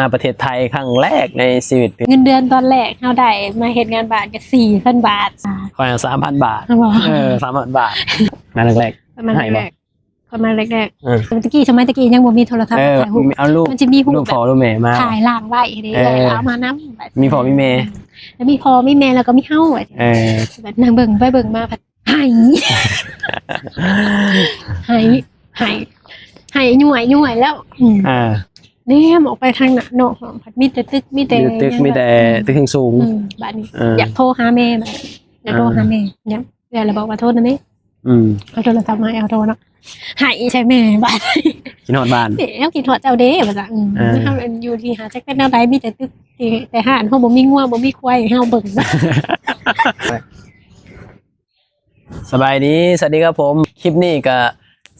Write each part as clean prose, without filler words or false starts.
มาประเทศไทยครั้งแรกในชีวิตเงินเดือนตอนแรกเฮาได้มาเฮ็ดงานบ้านก็4,000 บาทคอย3,000 บาท3,000 บาทงานแรกประมาณแรกประมาณแรกๆตะกี้สมัยตะกี้ยังบ่มีโทรศัพท์ถ่ายรูปเอารูปมันจะมีรูป พ่อรูปแม่มาถ่ายล่างไว้เด้เอามานำมีพ่อมีแม่แล้วมีพ่อมีแม่แล้วก็มีเฮาแบบนั่งเบิ่งไปเบิ่งมาแบบหายย่วยแล้วเนี่ยออกไปทางหน้าเนาะผัดมีแต่ตึกมีแต่ตึกสูงบัดนี้อยากโทรหาแม่บัดอยากโทรหาแม่เนี่ยแล้วบอกว่าโทษนะแม่เอาโทรศัพท์มาเอาโทรเนาะหายใช่แม่บัดกินฮอดบ้านเดี๋ยวกินฮอดเจ้าเด้บัดจ้ะเฮาอยู่ที่หาจักเป็นแนวใดมีแต่ตึกแต่ห้านเฮาบ่มีงัวบ่มีควายเฮาเบิ่งสบายดีสวัสดีครับผมคลิปนี้ก็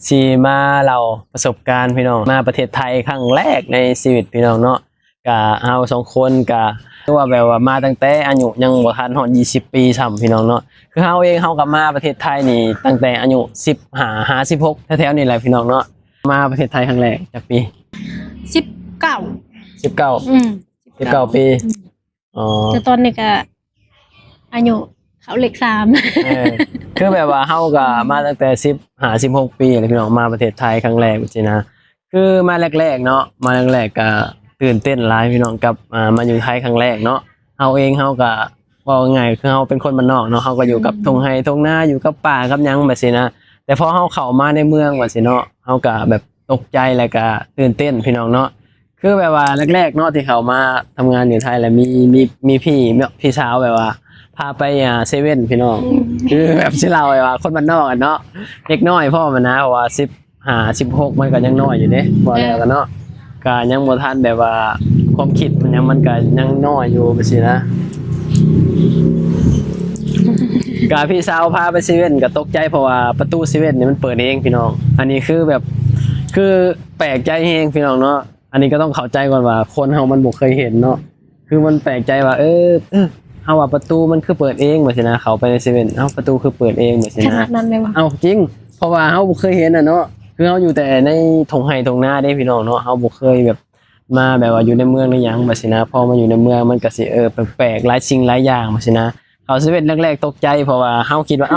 สีมาเราประสบการณ์พี่น้องมาประเทศไทยครั้งแรกในชีวิตพี่น้องเนาะกับเฮา2 คนกับตัวแบบว่ามาตั้งแต่อายุยังบ่ทันฮอด20 ปีซ้ำพี่น้องเนาะคือเฮาเองเฮาก็มาประเทศไทยนี่ตั้งแต่อายุ15 56แถวๆนี่แหละพี่น้องเนาะมาประเทศไทยครั้งแรกจากปี19ปีอ๋อแต่ตอนนี้ก็อายุเขาเลข3คือแบบว่าเฮาก็มาตั้งแต่15 16 ปีเลยพี่น้องมาประเทศไทยครั้งแรกจริงๆนะคือมาแรกๆเนาะมาแรกๆก็ตื่นเต้นหลายพี่น้องกับมาอยู่ไทยครั้งแรกเนาะเฮาเองเฮาก็ว่าง่ายคือเฮาเป็นคนบ้านนอกเนาะเฮาก็อยู่กับทุ่งไร่ทุ่งนาอยู่กับป่ากับหยังแบบนี้นะแต่พอเฮาเข้ามาในเมืองว่าซี่เนาะเฮาก็แบบตกใจแล้วก็ตื่นเต้นพี่น้องเนาะคือแบบว่าแรกๆเนาะที่เข้ามาทำงานอยู่ไทยแล้วมีพี่สาวแบบว่าพาไปเซเว่นพี่น้องคือแบบที่เราว่าคนบ้านนอกเนาะเด็กน้อยพ่อมันนะว่า15 16มันก็ยังน้อยอยู่เด้บ่แล้วกันเนาะก็ยังบ่ทันแบบว่าความคิดมันก็ยังน้อยอยู่แบบนี้นะก็พี่สาวพาไปเซเว่นก็ตกใจเพราะว่าประตูเซเว่นนี่มันเปิดเองพี่น้องอันนี้คือแบบคือแปลกใจแฮงพี่น้องเนาะอันนี้ก็ต้องเข้าใจก่อนว่าคนเฮามันบ่เคยเห็นเนาะคือมันแปลกใจว่าเฮาว่าประตูมันคือเปิดเองแบบนี้นะเข้าไปในเซเว่นประตูคือเปิดเองแบบนี้นะขนาดนั้นเลยวะจริงเพราะว่าเฮาบ่เคยเห็นเนาะคือเฮาอยู่แต่ในทุ่งไร่ทุ่งนาเด้พี่น้องเนาะเฮาบ่เคยแบบมาแบบว่าอยู่ในเมืองในหยังแบบนี้นะพอมาอยู่ในเมืองมันก็สิแปลกๆหลายสิ่งหลายอย่างแบบนี้นะเข้าเซเว่นแรกๆตกใจเพราะว่าเฮาคิดว่า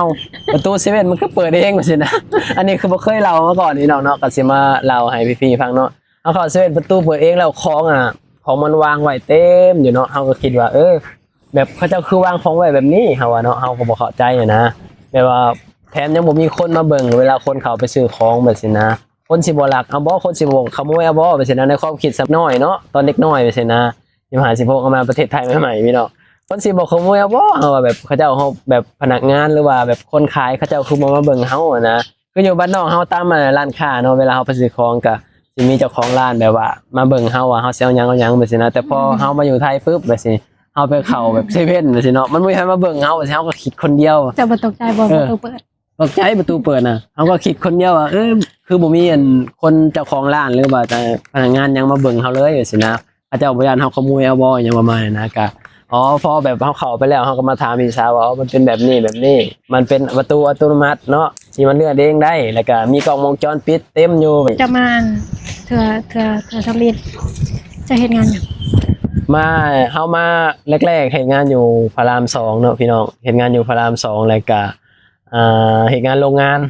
ประตูเซเว่นมันก็เปิดเองแบบนี้นะอันนี้คือบ่เคยเล่ามาก่อนพี่น้องเนาะก็สิมาเล่าให้พี่ๆฟังเนาะเฮาเข้าเซเว่นประตูเปิดเองแล้วของมันวางไว้เต็มอยู่เนาะเฮาก็คิดว่าแบบเขาเจ้าคือวางของไว้แบบนี้เฮาว่าเนาะเฮาก็บ่เข้าใจนะแบบว่าแถมยังบ่มีคนมาเบิ่งเวลาคนเข้าไปซื้อของแบบนี้นะคนสิบ่ลักเอาบ่คนสิบ่ขโมยเอาบ่แบบนี้นะในความคิดสักน้อยเนาะตอนเด็กน้อยแบบนี้นะ15 16เอามาประเทศไทยใหม่ๆพี่น้องคนสิบ่ขโมยเอาบ่เฮาว่าแบบเขาเจ้าเฮาแบบพนักงานหรือว่าแบบคนขายเขาเจ้าคือบ่มาเบิ่งเฮานะคืออยู่บ้านนอกเฮาตามร้านค้าเนาะเวลาเฮาไปซื้อของก็สิมีเจ้าของร้านแบบว่ามาเบิ่งเฮาว่าเฮาสิเอาหยังแบบนี้นะแต่พอเฮามาอยู่ไทยปึ๊บแบบนี้เฮาไปเข้าแบบเซเว่นแบบนี้เนาะมันบ่มีใครมาเบิ่งเฮาเฮาก็คิดคนเดียวจะบ่ตกใจบ่ประตูเปิดตกใจประตูเปิดน่ะเฮาก็คิดคนเดียวว่าคือบ่มีคนเจ้าของร้านหรือว่าแต่พนักงานยังมาเบิ่งเฮาเลยจังซี่นะเขาเจ้าบ่ย่านเฮาขโมยเอาบ่หยังประมาณนั้นนะก็พอแบบเฮาเข้าไปแล้วเฮาก็มาถามพี่สาวว่ามันเป็นแบบนี้มันเป็นประตูอัตโนมัติเนาะที่มันเลื่อนเองได้แล้วก็มีกล้องวงจรปิดเต็มอยู่จะมาเถื่อทำเรียนจะเฮ็ดงานหยังเฮามาแรกๆเฮ็ดงานอยู่พระราม2เนาะพี่น้องเฮ็ดงานอยู่พระราม2แล้วก็เฮ็ดงานโรงงาน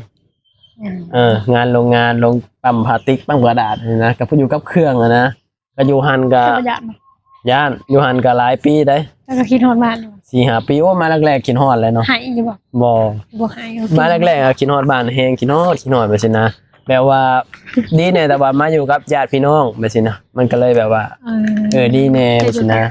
งานโรงงานลงปั๊มพลาสติกปั๊มกระดาษนี่นะก็อยู่กับเครื่องนะก็อยู่หันก็ย่านอยู่หันก็หลายปีได้แล้วก็คิดฮอดบ้าน 4-5 ปีมาแรกๆคิดฮอดเลยเนาะหายอยู่บ่หายมาแรกๆคิดฮอดบ้านแฮงคิดฮอดแบบนี้นะแบบว่าดีแน่แต่ว่ามาอยู่กับญาติพี่น้องแบบนี้นะมันก็เลยแบบว่าดีแน่แบบนี้นะ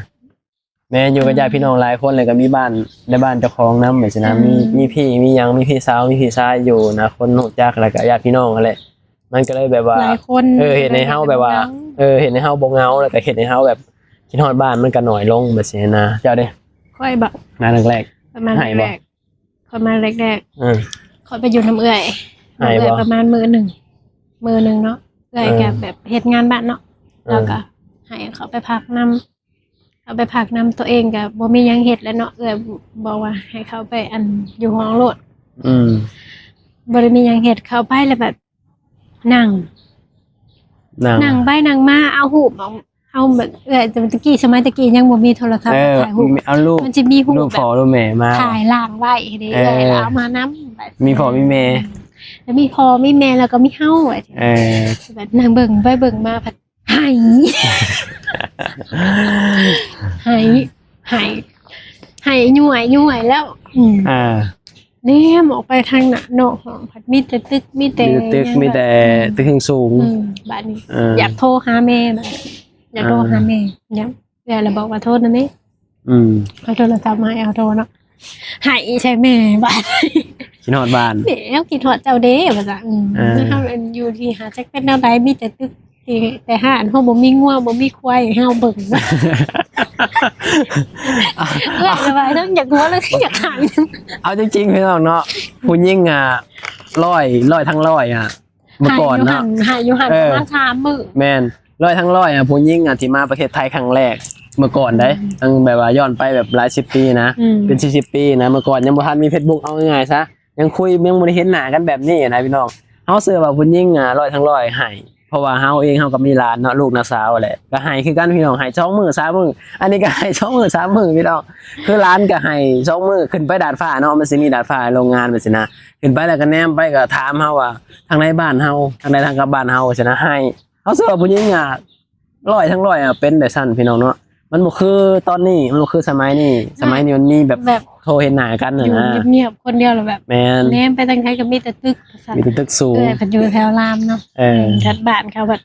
แม่อยู่กับญาติพี่น้องหลายคนเลยก็มีบ้านในบ้านเจ้าของนำแบบนี้นะมีพี่มีหยังมีพี่สาวมีพี่ชายอยู่นะคนรู้จักแล้วก็ญาติพี่น้องนั่นแหละมันก็เลยแบบว่าหลายคนเห็นในเฮาแบบว่าเห็นในเฮาบ่เหงาแล้วก็เห็นในเฮาแบบคิดฮอดบ้านมันก็น้อยลงแบบนี้นะเจ้าเด้ค่อยแบบงานแรกประมาณแรกค่อยมาแรกค่อยไปอยู่น้ำเอื้อยประมาณมื้อนึงเนาะเอื้อยก็แบบเฮ็ดงานบ้านเนาะแล้วก็ให้เขาไปพักนำเอาไปพักนำตัวเองก็บ่มีหยังเฮ็ดแล้วเนาะเอื้อยบอกว่าให้เขาไปอยู่ห้องโลดบ่ได้มีหยังเฮ็ดเข้าไปแล้วแบบนั่งไปนั่งมาเอาหูป เอาแบบแต่ตะกี้สมัยตะกี้ยังบ่มีโทรศัพท์ถ่ายรูป เอารูป มันจะมีรู รู ป ป แบ พ่อบ รูปแม่มา ถ่ายล่างไว้เด้แล้วเอามานํแบบ มีพ่อมีแม่ แล้วมีพ่อมีแม่แล้วก็มีเฮาแบบนางเบิ่งไปเบิ่งมาผัดหายหายหายหายหน่วยแล้วแนมออกไปทางหน้านอกห้องผัดมีแต่ตึกมีแต่ มีแต่ตึกสูง บ้านนี้อยากโทรหาแม่แบบอยากโทรหาแม่ยังแล้วบอกว่าโทษนะแม่เอาโทรศัพท์มาเอาโทรเนาะหายใช่แม่บ้าน กินฮอดบ้าน เดี๋ยวกินฮอดเจ้าเด้ว่าจ้ะเฮาอยู่ที่หาจักเป็นแนวใดมีแต่ตึกแต่ห้านเฮาบ่มีงัวบ่มีควายให้เฮาเบิ่งสบายทั้งอยากงัวแล้วอยากหาย เอาจริงๆพี่น้องเนาะผู้หญิงร้อยทั้งร้อยเมื่อก่อนเนาะ หายอยู่หันประมาณ3มื้อแม่นร้อยทั้งร้อยผู้หญิงที่มาประเทศไทยครั้งแรกเมื่อก่อนได้ตั้งแบบว่าย้อนไปแบบหลาย10ปีนะเป็น40ปีนะเมื่อก่อนยังบ่ทันมี Facebook เอาง่ายๆซะยังคุยยังบ่ได้เห็นหน้ากันแบบนี้นะพี่น้องเฮาเชื่อว่าผู้หญิงร้อยทั้งร้อยให้เพราะว่าเฮาเองเฮาก็มีหลานเนาะลูกน้าสาวแหละก็ให้คือกันพี่น้องให้2มื้อ3มื้ออันนี้ก็ให้2มื้อ3มื้อพี่น้องคือหลานก็ให้2มื้อขึ้นไปดาดฟ้าเนาะมันสิมีดาดฟ้าโรงงานแบบสินะขึ้นไปแล้วก็แนมไปก็ถามเฮาว่าทางไหนบ้านเฮาทางใดทางกลับบ้านเฮาสินะให้เฮาเชื่อว่าผู้หญิงร้อยทั้งร้อยเป็นได้ซั่นพี่น้องเนาะมันบ่คือตอนนี้มันบ่คือสมัยนี้มันมีแบบโทรเห็นหน้ากันน่ะนะเงียบๆคนเดียวแล้วแบบแม่นแนมไปทางไหนก็มีแต่ตึกมีแต่ตึกสูงพันอยู่แถวรามเนาะทัดบ้านเขาแบบ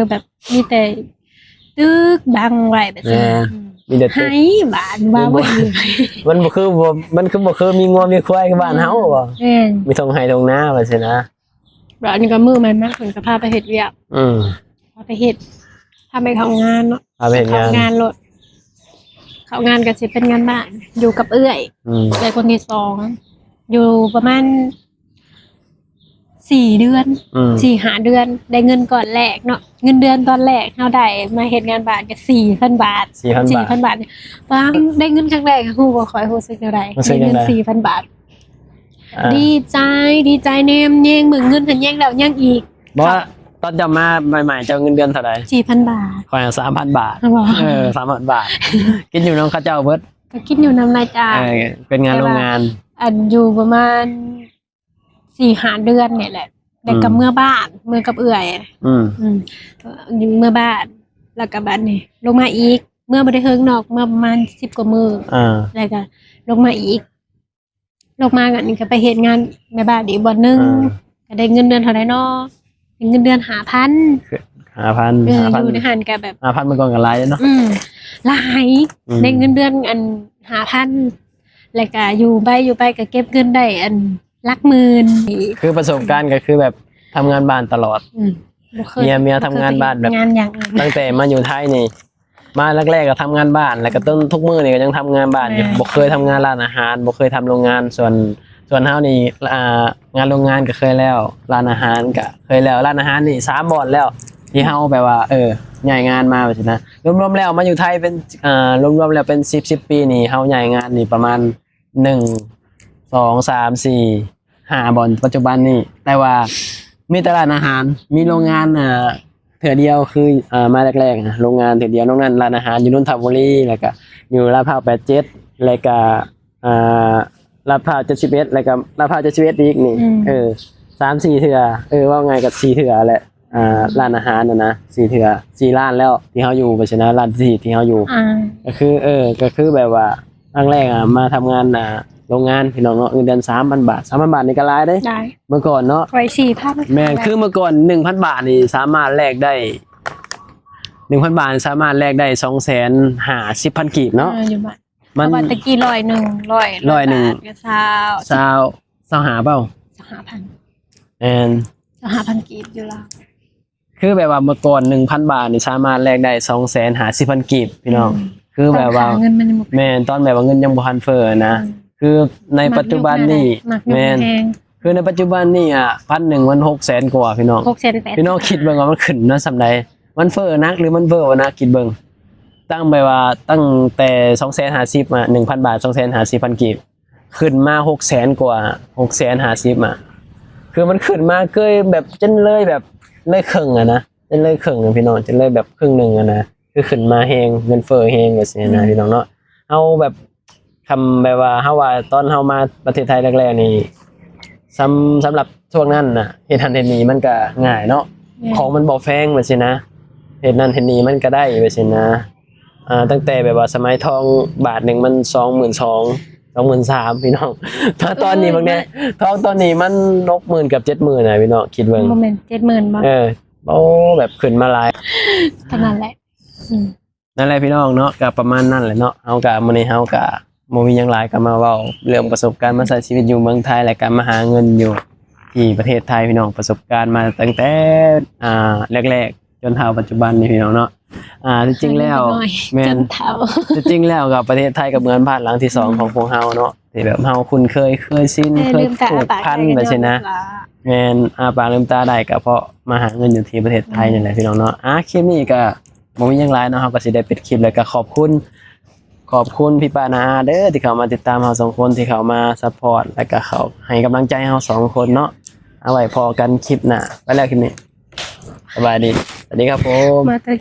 แบบมีแต่ตึกบังไว้แบบนี้มีแต่ตึกให้บ้านว่าบ่มันบ่คือมีงัวมีควายกับบ้านเฮาบ่มีทงไห้ทงนาว่าซั่นนะแล้วอันนี้ก็มือมันมากเพิ่นก็พาไปเฮ็ดเวียกพาไปเฮ็ดพาไปเข้างานเนาะพาไปเฮ็ดงานรถเข้างานก็สิเป็นงานบ้านอยู่กับเอื้อยคนที่2อยู่ประมาณ4 เดือน4-5 เดือนได้เงินก่อนแรกเนาะเงินเดือนตอนแรกเฮาได้มาเฮ็ดงานบ้านก็ 4,000 บาท 4,000 บาทว่าได้เงินครั้งแรกฮู้บ่ค่อยรู้สึกเท่าใดได้เงิน 4,000 บาทดีใจแนมแยงเงินทันแยงแล้วยังอีกบ่ว่าตอนจะมาใหม่ๆเจ้าเงินเดือนเท่าใด 4,000 บาทค่อย 3,000 บาท3,000 บาทกินอยู่นำเขาเจ้าเบิดก็กินอยู่นำนายจ้าเป็นงานโรงงานอันอยู่ประมาณ 4-5 เดือนเนี่ยแหละแต่กับเมื่อบ้านเมื่อกับเอื้อยเมื่อบ้านแล้วก็บ้านนี่ลงมาอีกเมื่อบ่ได้เฮิงนอกเมื่อประมาณ10 กว่ามื้อแล้วก็ลงมาอีกลงมากันนี่ก็ไปเฮ็ดงานแม่บ้านอีกบ่นึงก็ได้เงินเดือนเท่าใดเนาะเงินเดือน 5,000 อยู่ในหันก็แบบ 5,000 มันก่อนก็หลายเนาะหลายได้เงินเดือนอัน 5,000 แล้วก็อยู่ไปก็เก็บเงินได้อันหลักหมื่นคือประสบการณ์ก็คือแบบทำงานบ้านตลอดเมียทำงานบ้านแบบงานอย่างตั้งแต่มาอยู่ไทยนี่มาแรกๆก็ทำงานบ้านแล้วก็ต้นทุกมื้อนี่ก็ยังทำงานบ้านอยู่บ่เคยทำงานร้านอาหารบ่เคยทำโรงงานส่วนเฮานี่งานโรงงานก็เคยแล้วร้านอาหารก็เคยแล้วร้านอาหารนี่3 บ่อนแล้วที่เฮาแบบว่าย้ายงานมาแบบนี้นะรวมๆแล้วมาอยู่ไทยเป็นรวมๆแล้วเป็น10 ปีนี่เฮาย้ายงานนี่ประมาณ1 2 3 4 5 บ่อนปัจจุบันนี่แต่ว่ามีตลาดอาหารมีโรงงานเถื่อเดียวคือมาแรกๆโรงงานเถื่อเดียวนอกนั้นร้านอาหารอยู่นนทบุรีแล้วก็อยู่ลาดพร้าว87แล้วก็ลาดพร้าว71แล้วก็ลาดพร้าว71อีกนี่3-4 เทื่อว่าไงกับ4 เทื่อแหละร้านอาหารนะ4 เทื่อ4 ร้านแล้วที่เฮาอยู่เพราะฉะนั้นร้านที่เฮาอยู่ก็คือก็คือแบบว่าครั้งแรกมาทำงานโรงงานพี่น้องเนาะเงินเดือน 3,000 บาท 3,000 บาทนี่ก็หลายเด้เมื่อก่อนเนาะไว้ 4,000 แม่นคือเมื่อก่อน 1,000 บาทนี่สามารถแลกได้ 1,000 บาทสามารถแลกได้ 250,000 กีบเนาะมันตะกี้100 100ก็25เปล่า 25,000 แม่น 25,000 กีบอยู่ล่ะคือแบบว่าเมื่อก่อน 1,000 บาทนี่สามารถแลกได้ 250,000 กีบพี่น้องคือแบบว่าแม่นตอนแบบว่าเงินยังบ่ทันเฟ้อนะคือในปัจจุบันนี่แม่นคือในปัจจุบันนี่1,000มัน600,000 กว่าพี่น้องพี่น้องคิดเบิ่งว่ามันขึ้นนะส่ำใดมันเฟ้อนักหรือมันเฟ้อนะคิดเบิ่งตั้งไปว่าตั้งแต่250,000 1,000 บาท 250,000 กีบขึ้นมา600,000 กว่า650,000คือมันขึ้นมาเกยแบบจนเลยแบบเลยครึ่งนะจนเลยครึ่งพี่น้องจนเลยแบบครึ่งนึงนะคื คือขึ้นมาแฮงเงินเฟ้อแฮงแบบนี้นะพี่น้องเนาะเอาแบบคำแบบว่าเฮาว่าตอนเฮามาประเทศไทยแรกๆนี่สำหรับช่วงนั้นน่ะเฮ็ดหันเฮ็ดนี่มันก็ง่ายเนาะของมันบ่แพงแบบนี้นะเฮ็ดนั่นเฮ็ดนี่มันก็ได้แบบนี้นะตั้งแต่แบบว่าสมัยทองบาทหนึงมัน22,000 23,000พี่น้องถ้าตอนนี้บางเนี่ยทองตอนนี้มัน60,000กับ70,000น่ะพี่น้องคิดเบิ่ง โมเมนต์70,000บ่ โอ้แบบขึ้นมาหลาย เท่านั้นแหละนั่นแหละพี่น้องเนาะก็ประมาณนั้นแหละเนาะเฮาก็มื้อนี้เฮาก็บ่มีหยังหลายก็มาเว้าเรื่องประสบการณ์มาใช้ชีวิตอยู่เมืองไทยและก็มาหาเงินอยู่ที่ประเทศไทยพี่น้องประสบการณ์มาตั้งแต่แรกๆจนเท่าปัจจุบันนี่พี่น้องเนาะจริงๆแล้วแม่ จ น นเฒ่า จริงๆแล้วกับประเทศไทยก็เหมือนบ้านหลังที่สองของพวกเฮาเนาะที่แบบเฮาคุ้นเคยชินเคยผูกพันแบบนี้นะแม่นปากลืมตาได้ก็เพราะมาหาเงินอยู่ที่ประเทศไทยนี่แหละพี่น้องเนาะคลิปนี้ก็บ่มีหยังหลายเนาะเฮาก็สิได้ปิดคลิปแล้วก็ขอบคุณพี่ปานาอาเด้อที่เข้ามาติดตามเราสองคนที่เข้ามาซัพพอร์ตและก็เขาให้กำลังใจเราสองคนเนาะเอาไว้พอกันคลิปหน้าไปแล้วคลิปนี้สบายดีสวัสดีครับผมมาตะ